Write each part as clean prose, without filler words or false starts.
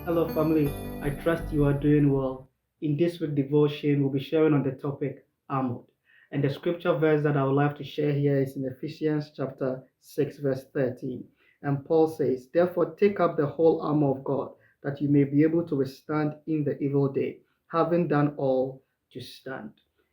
Hello, family. I trust you are doing well. In this week's devotion, we'll be sharing on the topic Armoured. And the scripture verse that I would like to share here is in Ephesians chapter 6, verse 13. And Paul says, "Therefore, take up the whole armor of God, that you may be able to withstand in the evil day, having done all to stand."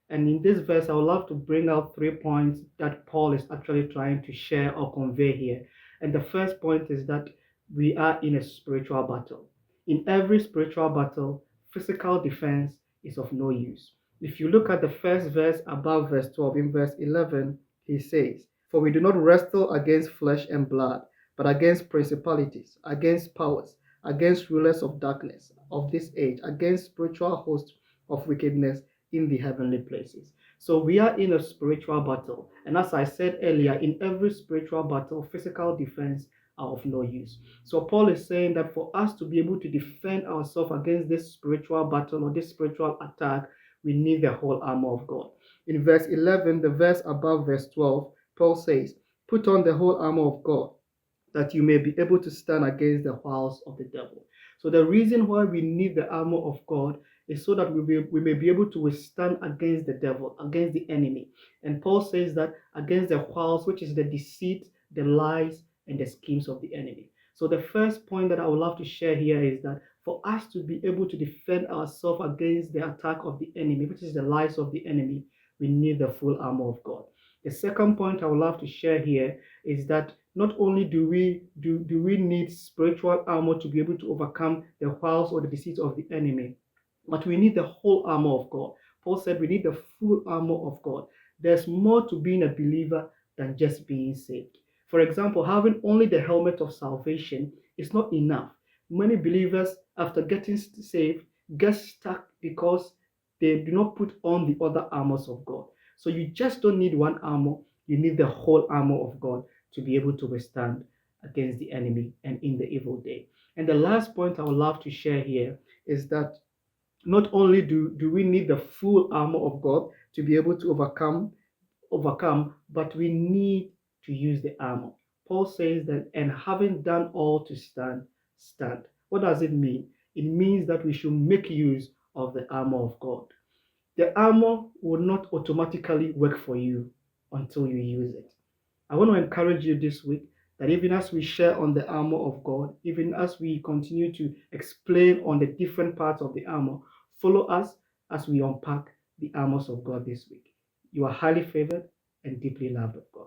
And in this verse, I would love to bring out 3 points that Paul is actually trying to share or convey here. And the first point is that we are in a spiritual battle. In every spiritual battle, physical defense is of no use. If you look at the first verse above verse 12, in verse 11, he says, "For we do not wrestle against flesh and blood, but against principalities, against powers, against rulers of darkness of this age, against spiritual hosts of wickedness in the heavenly places." So we are in a spiritual battle. And as I said earlier, in every spiritual battle, physical defense are of no use. So Paul is saying that for us to be able to defend ourselves against this spiritual battle or this spiritual attack, we need the whole armor of God. In verse 11, the verse above verse 12, Paul says, "Put on the whole armor of God, that you may be able to stand against the wiles of the devil." So the reason why we need the armor of God is so that we may be able to withstand against the devil, against the enemy. And Paul says that against the wiles, which is the deceit, the lies, and the schemes of the enemy. So the first point that I would love to share here is that for us to be able to defend ourselves against the attack of the enemy, which is the lies of the enemy, we need the full armor of God. The second point I would love to share here is that not only do we need spiritual armor to be able to overcome the wiles or the deceit of the enemy, but we need the whole armor of God. Paul said we need the full armor of God. There's more to being a believer than just being saved. For example, having only the helmet of salvation is not enough. Many believers, after getting saved, get stuck because they do not put on the other armors of God. So you just don't need one armor, you need the whole armor of God to be able to withstand against the enemy and in the evil day. And the last point I would love to share here is that not only do we need the full armor of God to be able to overcome, but we need to use the armor. Paul says that, "And having done all to stand, stand." What does it mean? It means that we should make use of the armor of God. The armor will not automatically work for you until you use it. I want to encourage you this week that even as we share on the armor of God, even as we continue to explain on the different parts of the armor, follow us as we unpack the armors of God this week. You are highly favored and deeply loved of God.